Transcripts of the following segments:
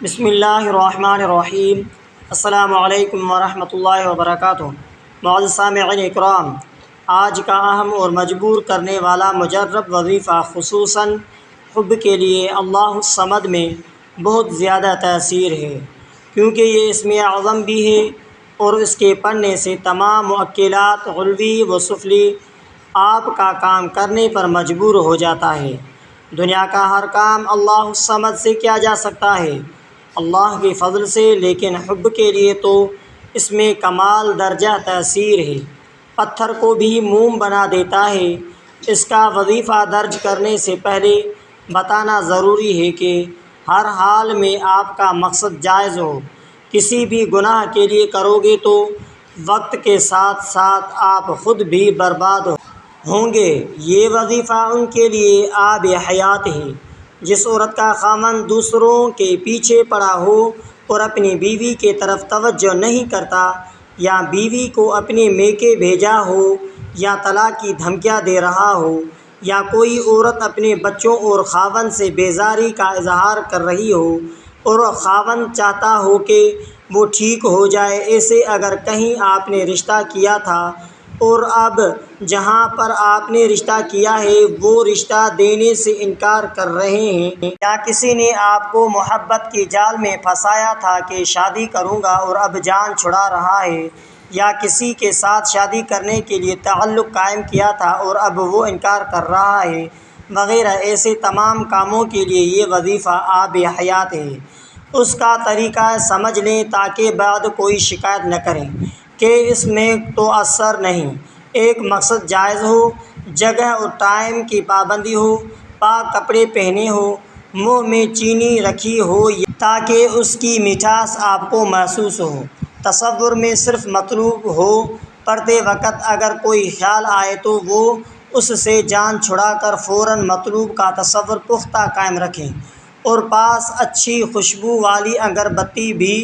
بسم اللہ الرحمن الرحیم۔ السلام علیکم ورحمۃ اللہ وبرکاتہ۔ معزز سامعین اکرام، آج کا اہم اور مجبور کرنے والا مجرب وظیفہ خصوصاً حب کے لیے اللہ الصمد میں بہت زیادہ تاثیر ہے، کیونکہ یہ اسم اعظم بھی ہے اور اس کے پڑھنے سے تمام معقلات علوی و سفلی آپ کا کام کرنے پر مجبور ہو جاتا ہے۔ دنیا کا ہر کام اللہ الصمد سے کیا جا سکتا ہے، اللہ کے فضل سے، لیکن حب کے لیے تو اس میں کمال درجہ تاثیر ہے، پتھر کو بھی موم بنا دیتا ہے۔ اس کا وظیفہ درج کرنے سے پہلے بتانا ضروری ہے کہ ہر حال میں آپ کا مقصد جائز ہو۔ کسی بھی گناہ کے لیے کرو گے تو وقت کے ساتھ ساتھ آپ خود بھی برباد ہوں گے۔ یہ وظیفہ ان کے لیے آب حیات ہے۔ جس عورت کا خاوند دوسروں کے پیچھے پڑا ہو اور اپنی بیوی کی طرف توجہ نہیں کرتا، یا بیوی کو اپنے میکے بھیجا ہو، یا طلاق کی دھمکیاں دے رہا ہو، یا کوئی عورت اپنے بچوں اور خاوند سے بیزاری کا اظہار کر رہی ہو اور خاوند چاہتا ہو کہ وہ ٹھیک ہو جائے، ایسے اگر کہیں آپ نے رشتہ کیا تھا اور اب جہاں پر آپ نے رشتہ کیا ہے وہ رشتہ دینے سے انکار کر رہے ہیں، یا کسی نے آپ کو محبت کے جال میں پھنسایا تھا کہ شادی کروں گا اور اب جان چھڑا رہا ہے، یا کسی کے ساتھ شادی کرنے کے لیے تعلق قائم کیا تھا اور اب وہ انکار کر رہا ہے وغیرہ، ایسے تمام کاموں کے لیے یہ وظیفہ آب حیات ہے۔ اس کا طریقہ سمجھ لیں تاکہ بعد کوئی شکایت نہ کریں کہ اس میں تو اثر نہیں۔ ایک مقصد جائز ہو، جگہ اور ٹائم کی پابندی ہو، پاک کپڑے پہنے ہوں، منہ میں چینی رکھی ہو تاکہ اس کی مٹھاس آپ کو محسوس ہو، تصور میں صرف مطلوب ہو، پڑھتے وقت اگر کوئی خیال آئے تو وہ اس سے جان چھڑا کر فوراً مطلوب کا تصور پختہ قائم رکھیں، اور پاس اچھی خوشبو والی اگربتی بھی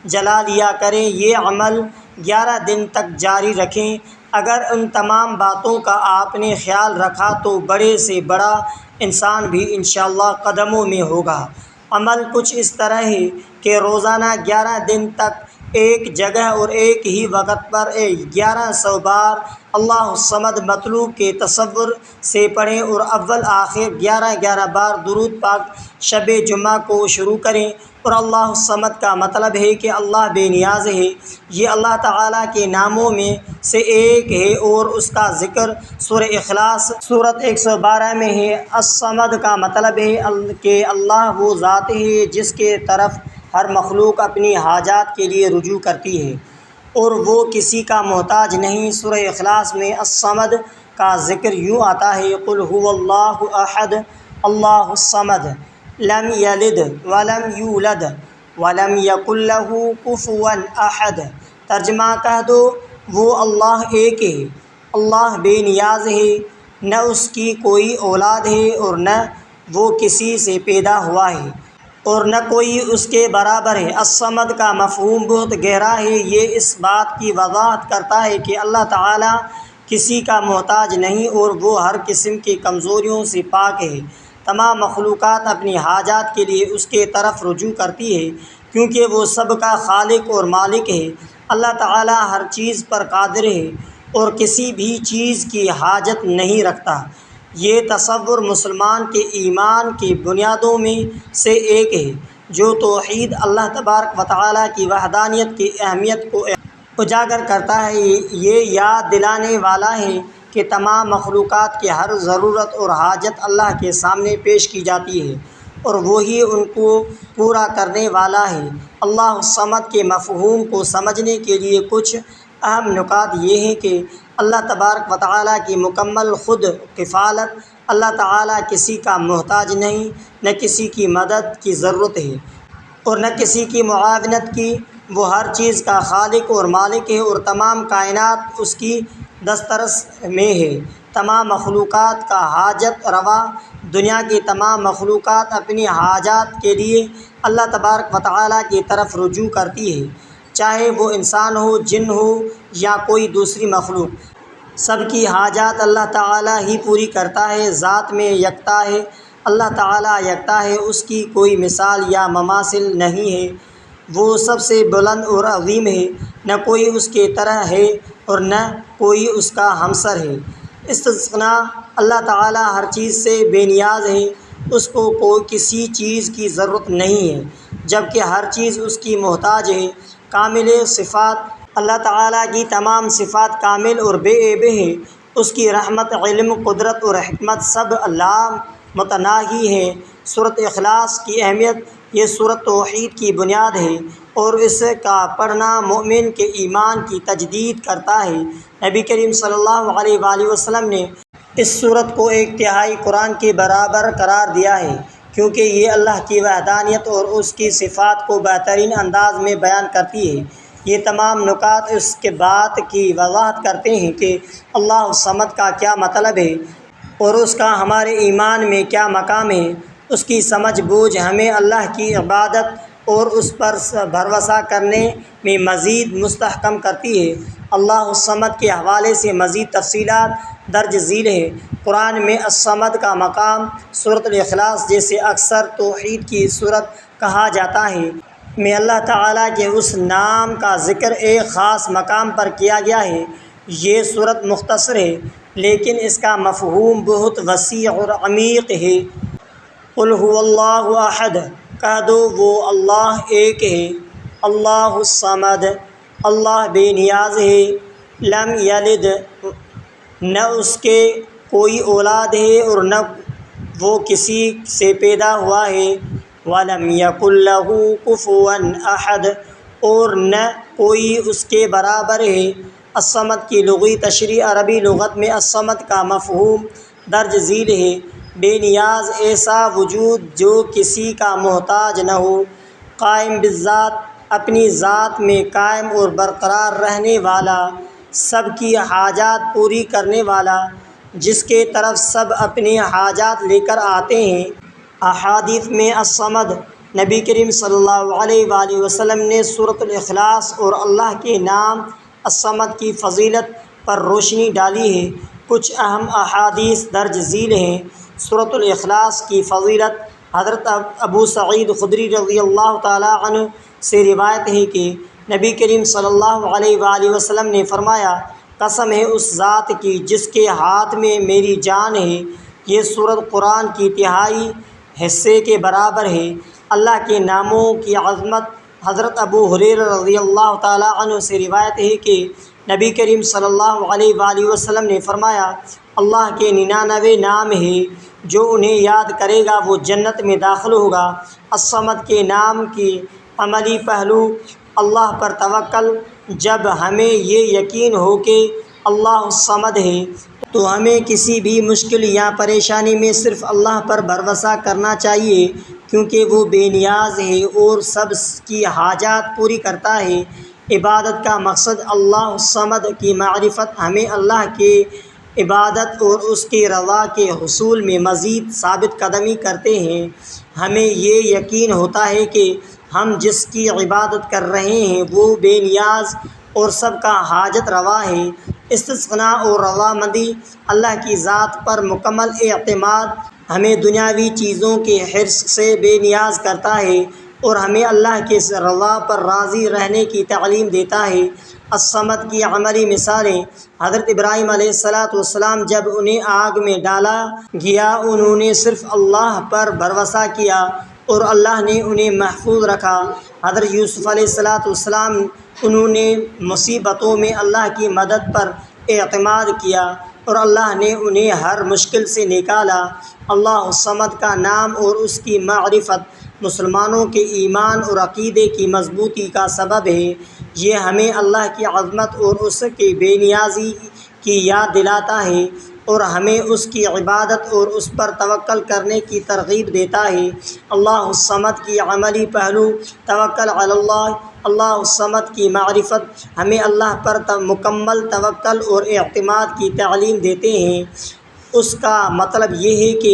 جلا لیا کریں۔ یہ عمل 11 دن تک جاری رکھیں۔ اگر ان تمام باتوں کا آپ نے خیال رکھا تو بڑے سے بڑا انسان بھی انشاءاللہ قدموں میں ہوگا۔ عمل کچھ اس طرح ہے کہ روزانہ 11 دن تک ایک جگہ اور ایک ہی وقت پر 1100 بار اللہ الصمد مطلوب کے تصور سے پڑھیں، اور اول آخر 11 بار درود پاک شب جمعہ کو شروع کریں۔ اور اللہ الصمد کا مطلب ہے کہ اللہ بے نیاز ہے۔ یہ اللہ تعالیٰ کے ناموں میں سے ایک ہے اور اس کا ذکر سورہ اخلاص سورۃ 112 میں ہے۔ الصمد کا مطلب ہے کہ اللہ وہ ذات ہے جس کے طرف ہر مخلوق اپنی حاجات کے لیے رجوع کرتی ہے اور وہ کسی کا محتاج نہیں۔ سورہ اخلاص میں الصمد کا ذکر یوں آتا ہے: قل هو اللہ احد اللہ الصمد لم یلد ولم یولد ولم یکن لہ کفوا احد۔ ترجمہ کہہ دو، وہ اللہ ایک ہے، اللہ بے نیاز ہے، نہ اس کی کوئی اولاد ہے اور نہ وہ کسی سے پیدا ہوا ہے اور نہ کوئی اس کے برابر ہے۔ الصمد کا مفہوم بہت گہرا ہے۔ یہ اس بات کی وضاحت کرتا ہے کہ اللہ تعالیٰ کسی کا محتاج نہیں اور وہ ہر قسم کی کمزوریوں سے پاک ہے۔ تمام مخلوقات اپنی حاجات کے لیے اس کے طرف رجوع کرتی ہے کیونکہ وہ سب کا خالق اور مالک ہے۔ اللہ تعالیٰ ہر چیز پر قادر ہے اور کسی بھی چیز کی حاجت نہیں رکھتا۔ یہ تصور مسلمان کے ایمان کی بنیادوں میں سے ایک ہے، جو توحید اللہ تبارک و تعالیٰ کی وحدانیت کی اہمیت کو اجاگر کرتا ہے۔ یہ یاد دلانے والا ہے کہ تمام مخلوقات کی ہر ضرورت اور حاجت اللہ کے سامنے پیش کی جاتی ہے اور وہی ان کو پورا کرنے والا ہے۔ اللہ الصمد کے مفہوم کو سمجھنے کے لیے کچھ اہم نکات یہ ہیں کہ اللہ تبارک و تعالیٰ کی مکمل خود کفالت۔ اللہ تعالیٰ کسی کا محتاج نہیں، نہ کسی کی مدد کی ضرورت ہے اور نہ کسی کی معاونت کی۔ وہ ہر چیز کا خالق اور مالک ہے اور تمام کائنات اس کی دسترس میں ہے۔ تمام مخلوقات کا حاجت روا۔ دنیا کی تمام مخلوقات اپنی حاجات کے لیے اللہ تبارک و تعالیٰ کی طرف رجوع کرتی ہے، چاہے وہ انسان ہو، جن ہو یا کوئی دوسری مخلوق۔ سب کی حاجات اللہ تعالیٰ ہی پوری کرتا ہے، ذات میں یکتا ہے۔ اللہ تعالیٰ یکتا ہے، اس کی کوئی مثال یا مماثل نہیں ہے، وہ سب سے بلند اور عظیم ہے، نہ کوئی اس کے طرح ہے اور نہ کوئی اس کا ہمسر ہے۔ استثناء اللہ تعالیٰ ہر چیز سے بے نیاز ہے، اس کو کوئی کسی چیز کی ضرورت نہیں ہے، جبکہ ہر چیز اس کی محتاج ہے۔ کامل صفات اللہ تعالیٰ کی تمام صفات کامل اور بے عیب ہیں، اس کی رحمت، علم، قدرت اور حکمت سب لامتناہی ہیں۔ سورۃ اخلاص کی اہمیت۔ یہ سورۃ توحید کی بنیاد ہے اور اس کا پڑھنا مومن کے ایمان کی تجدید کرتا ہے۔ نبی کریم صلی اللہ علیہ وآلہ وسلم نے اس سورت کو ایک تہائی قرآن کے برابر قرار دیا ہے، کیونکہ یہ اللہ کی وحدانیت اور اس کی صفات کو بہترین انداز میں بیان کرتی ہے۔ یہ تمام نکات اس کے بات کی وضاحت کرتے ہیں کہ اللہ الصمد کا کیا مطلب ہے اور اس کا ہمارے ایمان میں کیا مقام ہے۔ اس کی سمجھ بوجھ ہمیں اللہ کی عبادت اور اس پر بھروسہ کرنے میں مزید مستحکم کرتی ہے۔ اللہ الصمد کے حوالے سے مزید تفصیلات درج ذیل ہیں۔ قرآن میں الصمد کا مقام سورۃ الاخلاص، جسے اکثر توحید کی سورت کہا جاتا ہے، میں اللہ تعالیٰ کے اس نام کا ذکر ایک خاص مقام پر کیا گیا ہے۔ یہ سورت مختصر ہے لیکن اس کا مفہوم بہت وسیع اور عمیق ہے۔ قل هو اللہ احد، کہہ دو وہ اللہ ایک ہے۔ اللہ الصمد، اللہ بے نیاز ہے۔ لم یلد، نہ اس کے کوئی اولاد ہے اور نہ وہ کسی سے پیدا ہوا ہے۔ ولم یکن لہ کفوا احد، اور نہ کوئی اس کے برابر ہے۔ الصمد کی لغوی تشریح۔ عربی لغت میں الصمد کا مفہوم درج ذیل ہے: بے نیاز، ایسا وجود جو کسی کا محتاج نہ ہو۔ قائم بالذات، اپنی ذات میں قائم اور برقرار رہنے والا، سب کی حاجات پوری کرنے والا، جس کے طرف سب اپنی حاجات لے کر آتے ہیں۔ احادیث میں الصمد، نبی کریم صلی اللہ علیہ وآلہ وسلم نے سورۃ الاخلاص اور اللہ کے نام الصمد کی فضیلت پر روشنی ڈالی ہے۔ کچھ اہم احادیث درج ذیل ہیں۔ سورۃ الاخلاص کی فضیلت۔ حضرت ابو سعید خدری رضی اللہ تعالیٰ عنہ سے روایت ہے کہ نبی کریم صلی اللہ علیہ وآلہ وسلم نے فرمایا: قسم ہے اس ذات کی جس کے ہاتھ میں میری جان ہے، یہ سورت قرآن کی تہائی حصے کے برابر ہے۔ اللہ کے ناموں کی عظمت۔ حضرت ابو ہریرہ رضی اللہ تعالیٰ عنہ سے روایت ہے کہ نبی کریم صلی اللہ علیہ وآلہ وسلم نے فرمایا: اللہ کے 99 نام ہیں، جو انہیں یاد کرے گا وہ جنت میں داخل ہوگا۔ الصمد کے نام کی عملی پہلو۔ اللہ پر توکل۔ جب ہمیں یہ یقین ہو کہ اللہ الصمد ہے تو ہمیں کسی بھی مشکل یا پریشانی میں صرف اللہ پر بھروسہ کرنا چاہیے، کیونکہ وہ بے نیاز ہے اور سب کی حاجات پوری کرتا ہے۔ عبادت کا مقصد۔ اللہ الصمد کی معرفت ہمیں اللہ کے عبادت اور اس کی رضا کے حصول میں مزید ثابت قدمی کرتے ہیں۔ ہمیں یہ یقین ہوتا ہے کہ ہم جس کی عبادت کر رہے ہیں وہ بے نیاز اور سب کا حاجت روا ہے۔ استغنا اور رضامندی۔ اللہ کی ذات پر مکمل اعتماد ہمیں دنیاوی چیزوں کے حرص سے بے نیاز کرتا ہے اور ہمیں اللہ کے رضا پر راضی رہنے کی تعلیم دیتا ہے۔ الصمد کی عملی مثالیں۔ حضرت ابراہیم علیہ السلام جب انہیں آگ میں ڈالا گیا، انہوں نے صرف اللہ پر بھروسہ کیا اور اللہ نے انہیں محفوظ رکھا۔ حضرت یوسف علیہ السلام، انہوں نے مصیبتوں میں اللہ کی مدد پر اعتماد کیا اور اللہ نے انہیں ہر مشکل سے نکالا۔ اللہ الصمد کا نام اور اس کی معرفت مسلمانوں کے ایمان اور عقیدے کی مضبوطی کا سبب ہے۔ یہ ہمیں اللہ کی عظمت اور اس کی بے نیازی کی یاد دلاتا ہے اور ہمیں اس کی عبادت اور اس پر توکل کرنے کی ترغیب دیتا ہے۔ اللہ الصمد کی عملی پہلو۔ توکل علی اللہ۔ اللہ الصمد کی معرفت ہمیں اللہ پر مکمل توکل اور اعتماد کی تعلیم دیتے ہیں۔ اس کا مطلب یہ ہے کہ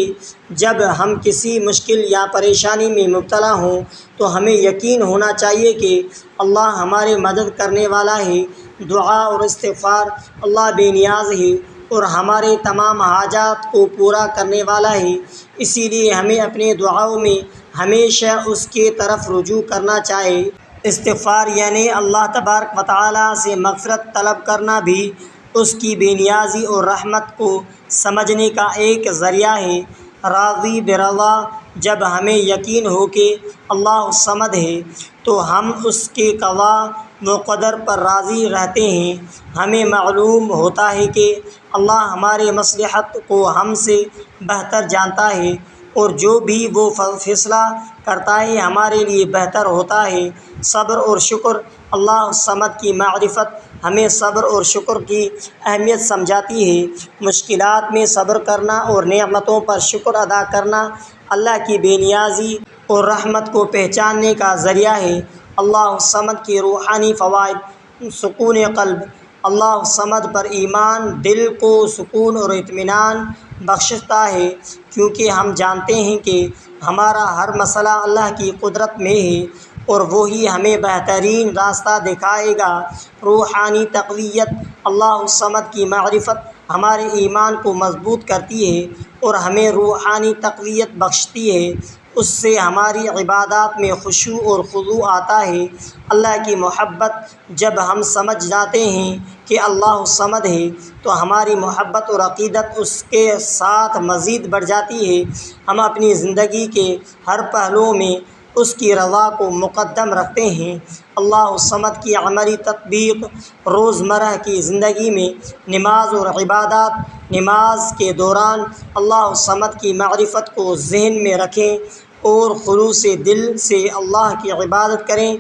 جب ہم کسی مشکل یا پریشانی میں مبتلا ہوں تو ہمیں یقین ہونا چاہیے کہ اللہ ہماری مدد کرنے والا ہے۔ دعا اور استغفار۔ اللہ بے نیاز ہے اور ہمارے تمام حاجات کو پورا کرنے والا ہے، اسی لیے ہمیں اپنے دعاؤں میں ہمیشہ اس کے طرف رجوع کرنا چاہیے۔ استغفار یعنی اللہ تبارک و تعالیٰ سے مغفرت طلب کرنا بھی اس کی بے نیازی اور رحمت کو سمجھنے کا ایک ذریعہ ہے۔ راضی برضا، جب ہمیں یقین ہو کہ اللہ الصمد ہے تو ہم اس کے قضاء و قدر پر راضی رہتے ہیں۔ ہمیں معلوم ہوتا ہے کہ اللہ ہمارے مصلحت کو ہم سے بہتر جانتا ہے اور جو بھی وہ فیصلہ کرتا ہے ہمارے لیے بہتر ہوتا ہے۔ صبر اور شکر، اللہ الصمد کی معرفت ہمیں صبر اور شکر کی اہمیت سمجھاتی ہے۔ مشکلات میں صبر کرنا اور نعمتوں پر شکر ادا کرنا اللہ کی بے نیازی اور رحمت کو پہچاننے کا ذریعہ ہے۔ اللہ الصمد کے روحانی فوائد: سکون قلب، اللہ الصمد پر ایمان دل کو سکون اور اطمینان بخشتا ہے، کیونکہ ہم جانتے ہیں کہ ہمارا ہر مسئلہ اللہ کی قدرت میں ہے اور وہی ہمیں بہترین راستہ دکھائے گا۔ روحانی تقویت، اللہ الصمد کی معرفت ہمارے ایمان کو مضبوط کرتی ہے اور ہمیں روحانی تقویت بخشتی ہے۔ اس سے ہماری عبادات میں خشوع اور خضوع آتا ہے۔ اللہ کی محبت، جب ہم سمجھ جاتے ہیں کہ اللہ الصمد ہے تو ہماری محبت اور عقیدت اس کے ساتھ مزید بڑھ جاتی ہے۔ ہم اپنی زندگی کے ہر پہلو میں اس کی رضا کو مقدم رکھتے ہیں۔ اللہ الصمد کی عملی تطبیق: روزمرہ کی زندگی میں نماز اور عبادات۔ نماز کے دوران اللہ الصمد کی معرفت کو ذہن میں رکھیں اور خلوص دل سے اللہ کی عبادت کریں۔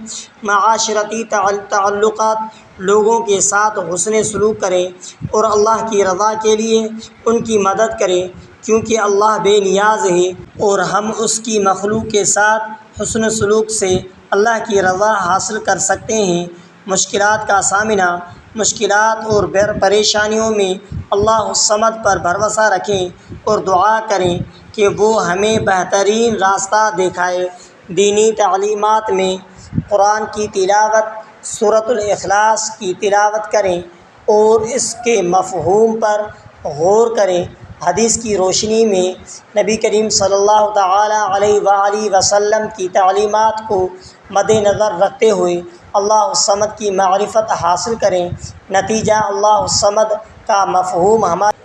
معاشرتی تعلقات، لوگوں کے ساتھ حسن سلوک کریں اور اللہ کی رضا کے لیے ان کی مدد کریں، کیونکہ اللہ بے نیاز ہے اور ہم اس کی مخلوق کے ساتھ حسن سلوک سے اللہ کی رضا حاصل کر سکتے ہیں۔ مشکلات کا سامنا، مشکلات اور پریشانیوں میں اللہ الصمد پر بھروسہ رکھیں اور دعا کریں کہ وہ ہمیں بہترین راستہ دکھائے۔ دینی تعلیمات میں قرآن کی تلاوت، سورۃ الاخلاص کی تلاوت کریں اور اس کے مفہوم پر غور کریں۔ حدیث کی روشنی میں نبی کریم صلی اللہ تعالیٰ علیہ وآلہ وسلم کی تعلیمات کو مد نظر رکھتے ہوئے اللہ الصمد کی معرفت حاصل کریں۔ نتیجہ: اللہ الصمد کا مفہوم ہماری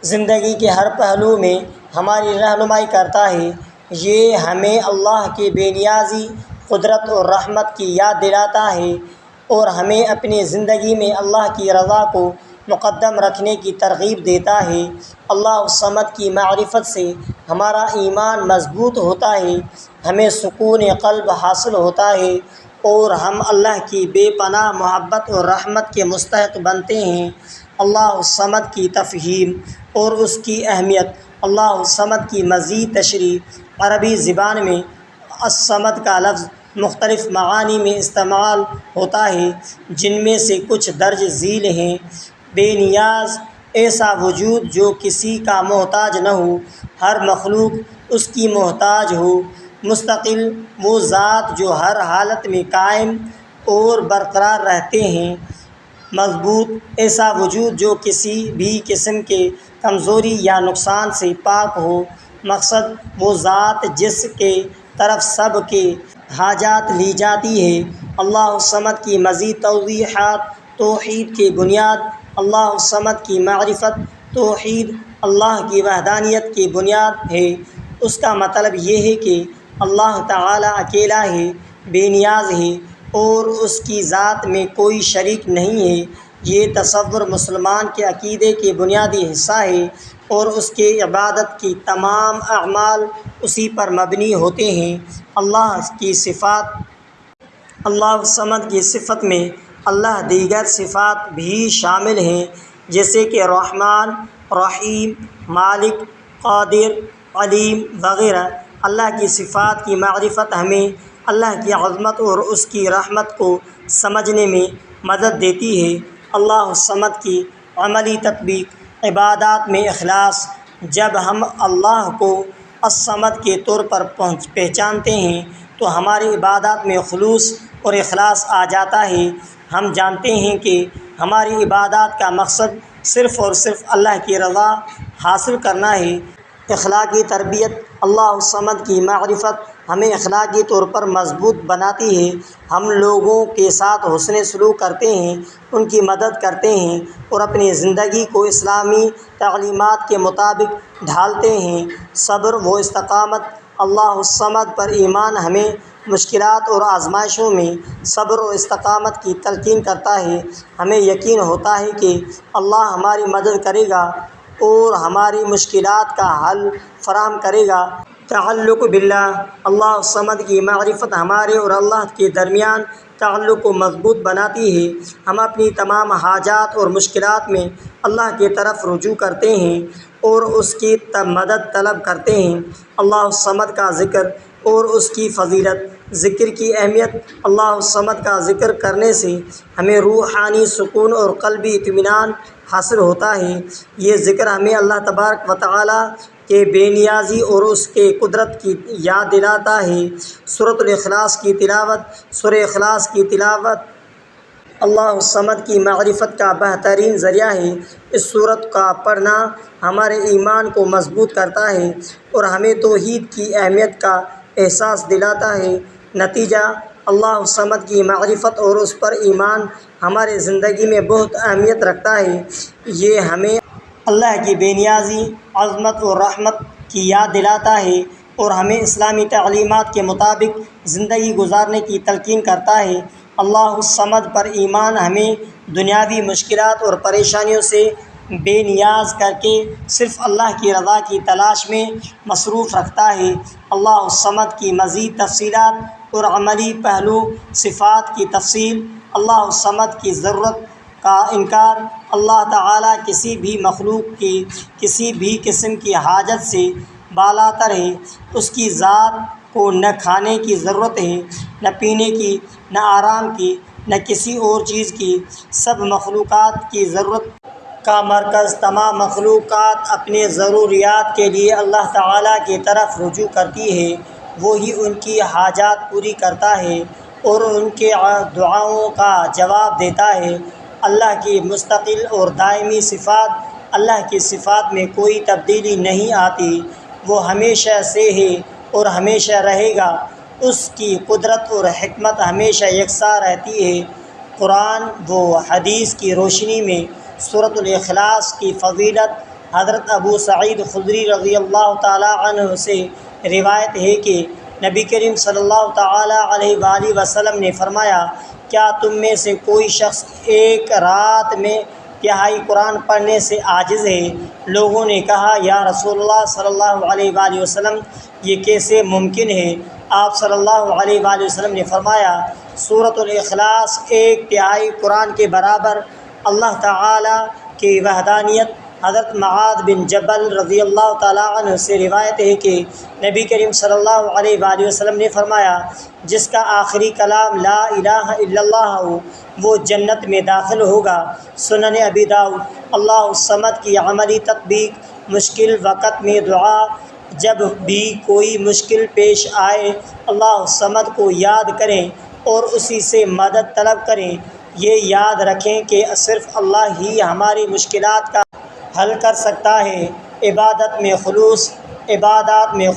زندگی کے ہر پہلو میں ہماری رہنمائی کرتا ہے۔ یہ ہمیں اللہ کی بے نیازی، قدرت اور رحمت کی یاد دلاتا ہے اور ہمیں اپنی زندگی میں اللہ کی رضا کو مقدم رکھنے کی ترغیب دیتا ہے۔ اللہ الصمد کی معرفت سے ہمارا ایمان مضبوط ہوتا ہے، ہمیں سکون قلب حاصل ہوتا ہے اور ہم اللہ کی بے پناہ محبت اور رحمت کے مستحق بنتے ہیں۔ اللہ الصمد کی تفہیم اور اس کی اہمیت: اللہ الصمد کی مزید تشریح۔ عربی زبان میں الصمد کا لفظ مختلف معانی میں استعمال ہوتا ہے، جن میں سے کچھ درج ذیل ہیں: بے نیاز، ایسا وجود جو کسی کا محتاج نہ ہو، ہر مخلوق اس کی محتاج ہو۔ مستقل، وہ ذات جو ہر حالت میں قائم اور برقرار رہتے ہیں۔ مضبوط، ایسا وجود جو کسی بھی قسم کے کمزوری یا نقصان سے پاک ہو۔ مقصد، وہ ذات جس کے طرف سب کے حاجات لی جاتی ہے۔ اللہ الصمد کی مزید توضیحات: توحید کی بنیاد، اللہ الصمد کی معرفت توحید اللہ کی وحدانیت کی بنیاد ہے۔ اس کا مطلب یہ ہے کہ اللہ تعالیٰ اکیلا ہے، بے نیاز ہے اور اس کی ذات میں کوئی شریک نہیں ہے۔ یہ تصور مسلمان کے عقیدے کے بنیادی حصہ ہے اور اس کے عبادت کی تمام اعمال اسی پر مبنی ہوتے ہیں۔ اللہ کی صفات: اللہ الصمد کی صفت میں اللہ دیگر صفات بھی شامل ہیں، جیسے کہ رحمان، رحیم، مالک، قادر، علیم وغیرہ۔ اللہ کی صفات کی معرفت ہمیں اللہ کی عظمت اور اس کی رحمت کو سمجھنے میں مدد دیتی ہے۔ اللہ الصمد کی عملی تطبیق: عبادات میں اخلاص، جب ہم اللہ کو الصمد کے طور پر پہچانتے ہیں تو ہماری عبادات میں خلوص اور اخلاص آ جاتا ہے۔ ہم جانتے ہیں کہ ہماری عبادات کا مقصد صرف اور صرف اللہ کی رضا حاصل کرنا ہے۔ اخلاقی تربیت، اللہ الصمد کی معرفت ہمیں اخلاقی طور پر مضبوط بناتی ہے۔ ہم لوگوں کے ساتھ حسن سلوک کرتے ہیں، ان کی مدد کرتے ہیں اور اپنی زندگی کو اسلامی تعلیمات کے مطابق ڈھالتے ہیں۔ صبر و استقامت، اللہ الصمد پر ایمان ہمیں مشکلات اور آزمائشوں میں صبر و استقامت کی تلقین کرتا ہے۔ ہمیں یقین ہوتا ہے کہ اللہ ہماری مدد کرے گا اور ہماری مشکلات کا حل فراہم کرے گا۔ تعلق باللہ، اللہ الصمد کی معرفت ہمارے اور اللہ کے درمیان تعلق کو مضبوط بناتی ہے۔ ہم اپنی تمام حاجات اور مشکلات میں اللہ کی طرف رجوع کرتے ہیں اور اس کی مدد طلب کرتے ہیں۔ اللہ الصمد کا ذکر اور اس کی فضیلت، ذکر کی اہمیت۔ اللہ الصمد کا ذکر کرنے سے ہمیں روحانی سکون اور قلبی اطمینان حاصل ہوتا ہے۔ یہ ذکر ہمیں اللہ تبارک و تعالیٰ کے بے نیازی اور اس کے قدرت کی یاد دلاتا ہے۔ سورۃ الاخلاص کی تلاوت، سورہ اخلاص کی تلاوت اللہ الصمد کی معرفت کا بہترین ذریعہ ہے۔ اس سورت کا پڑھنا ہمارے ایمان کو مضبوط کرتا ہے اور ہمیں توحید کی اہمیت کا احساس دلاتا ہے۔ نتیجہ، اللہ الصمد کی معرفت اور اس پر ایمان ہمارے زندگی میں بہت اہمیت رکھتا ہے۔ یہ ہمیں اللہ کی بے نیازی، عظمت اور رحمت کی یاد دلاتا ہے اور ہمیں اسلامی تعلیمات کے مطابق زندگی گزارنے کی تلقین کرتا ہے۔ اللہ الصمد پر ایمان ہمیں دنیاوی مشکلات اور پریشانیوں سے بے نیاز کر کے صرف اللہ کی رضا کی تلاش میں مصروف رکھتا ہے۔ اللہ الصمد کی مزید تفصیلات اور عملی پہلو، صفات کی تفصیل۔ اللہ الصمد کی ضرورت کا انکار، اللہ تعالیٰ کسی بھی مخلوق کی کسی بھی قسم کی حاجت سے بالاتر ہے۔ اس کی ذات کو نہ کھانے کی ضرورت ہے، نہ پینے کی، نہ آرام کی، نہ کسی اور چیز کی۔ سب مخلوقات کی ضرورت کا مرکز، تمام مخلوقات اپنے ضروریات کے لیے اللہ تعالیٰ کی طرف رجوع کرتی ہے۔ وہی ان کی حاجات پوری کرتا ہے اور ان کے دعاؤں کا جواب دیتا ہے۔ اللہ کی مستقل اور دائمی صفات، اللہ کی صفات میں کوئی تبدیلی نہیں آتی، وہ ہمیشہ سے ہے اور ہمیشہ رہے گا۔ اس کی قدرت اور حکمت ہمیشہ یکساں رہتی ہے۔ قرآن و حدیث کی روشنی میں سورۃ الاخلاص کی فضیلت، حضرت ابو سعید خدری رضی اللہ تعالیٰ عنہ سے روایت ہے کہ نبی کریم صلی اللہ تعالیٰ علیہ وآلہ وسلم نے فرمایا، کیا تم میں سے کوئی شخص ایک رات میں تہائی قرآن پڑھنے سے عاجز ہے؟ لوگوں نے کہا، یا رسول اللہ صلی اللہ علیہ وآلہ وسلم، یہ کیسے ممکن ہے؟ آپ صلی اللہ علیہ وآلہ وسلم نے فرمایا، سورۃ الاخلاص ایک تہائی قرآن کے برابر۔ اللہ تعالیٰ کی وحدانیت۔ حضرت معاذ بن جبل رضی اللہ تعالیٰ عنہ سے روایت ہے کہ نبی کریم صلی اللہ علیہ وآلہ وسلم نے فرمایا، جس کا آخری کلام لا الہ الا اللہ ہو وہ جنت میں داخل ہوگا۔ سنن ابی داؤد۔ اللہ الصمد کی عملی تطبیق، مشکل وقت میں دعا۔ جب بھی کوئی مشکل پیش آئے اللہ الصمد کو یاد کریں اور اسی سے مدد طلب کریں۔ یہ یاد رکھیں کہ صرف اللہ ہی ہماری مشکلات کا حل کر سکتا ہے۔ عبادات میں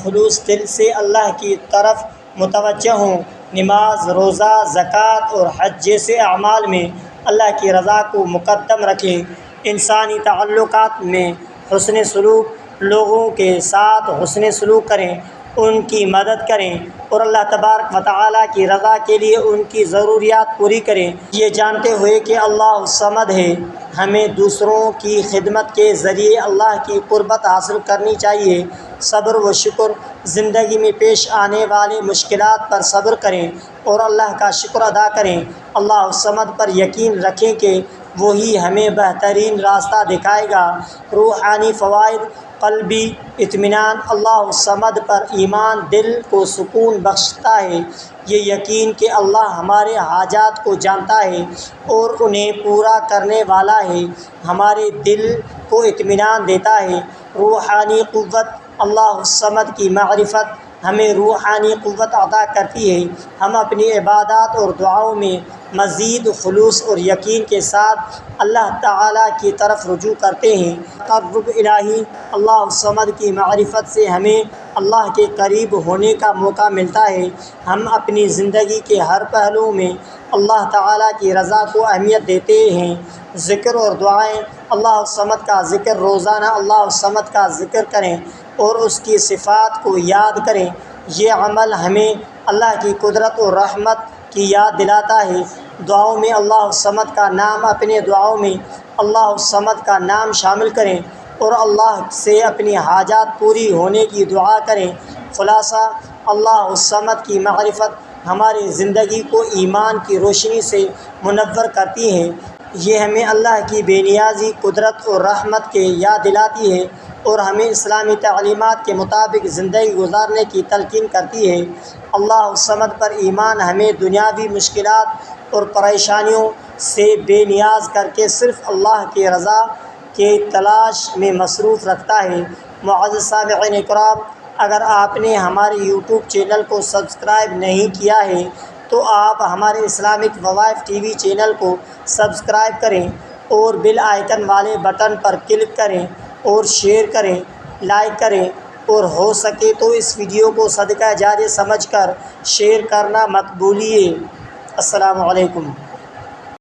خلوص دل سے اللہ کی طرف متوجہ ہوں۔ نماز، روزہ، زکوٰۃ اور حج جیسے اعمال میں اللہ کی رضا کو مقدم رکھیں۔ انسانی تعلقات میں حسن سلوک، لوگوں کے ساتھ حسن سلوک کریں، ان کی مدد کریں اور اللہ تبارک و تعالیٰ کی رضا کے لیے ان کی ضروریات پوری کریں۔ یہ جانتے ہوئے کہ اللہ الصمد ہے، ہمیں دوسروں کی خدمت کے ذریعے اللہ کی قربت حاصل کرنی چاہیے۔ صبر و شکر، زندگی میں پیش آنے والی مشکلات پر صبر کریں اور اللہ کا شکر ادا کریں۔ اللہ الصمد پر یقین رکھیں کہ وہی ہمیں بہترین راستہ دکھائے گا۔ روحانی فوائد، قلبی اطمینان۔ اللہ الصمد پر ایمان دل کو سکون بخشتا ہے۔ یہ یقین کہ اللہ ہمارے حاجات کو جانتا ہے اور انہیں پورا کرنے والا ہے، ہمارے دل کو اطمینان دیتا ہے۔ روحانی قوت، اللہ الصمد کی معرفت ہمیں روحانی قوت عطا کرتی ہے۔ ہم اپنی عبادات اور دعاؤں میں مزید خلوص اور یقین کے ساتھ اللہ تعالیٰ کی طرف رجوع کرتے ہیں۔ تقرب الہی اللہ الصمد کی معرفت سے ہمیں اللہ کے قریب ہونے کا موقع ملتا ہے۔ ہم اپنی زندگی کے ہر پہلو میں اللہ تعالیٰ کی رضا کو اہمیت دیتے ہیں۔ ذکر اور دعائیں اللہ الصمد کا ذکر روزانہ اللہ الصمد کا ذکر کریں اور اس کی صفات کو یاد کریں۔ یہ عمل ہمیں اللہ کی قدرت اور رحمت کی یاد دلاتا ہے۔ دعاؤں میں اللہ الصمد کا نام اپنے دعاؤں میں اللہ الصمد کا نام شامل کریں اور اللہ سے اپنی حاجات پوری ہونے کی دعا کریں۔ خلاصہ، اللہ الصمد کی معرفت ہماری زندگی کو ایمان کی روشنی سے منور کرتی ہے۔ یہ ہمیں اللہ کی بے نیازی قدرت اور رحمت کے یاد دلاتی ہے اور ہمیں اسلامی تعلیمات کے مطابق زندگی گزارنے کی تلقین کرتی ہے۔ اللہ الصمد پر ایمان ہمیں دنیاوی مشکلات اور پریشانیوں سے بے نیاز کر کے صرف اللہ کی رضا کے تلاش میں مصروف رکھتا ہے۔ معزز سامعین کرام، اگر آپ نے ہمارے یوٹیوب چینل کو سبسکرائب نہیں کیا ہے تو آپ ہمارے اسلامک وظائف ٹی وی چینل کو سبسکرائب کریں اور بیل آئیکن والے بٹن پر کلک کریں اور شیئر کریں، لائک کریں، اور ہو سکے تو اس ویڈیو کو صدقہ جاریہ سمجھ کر شیئر کرنا مت بھولیے۔ السلام علیکم۔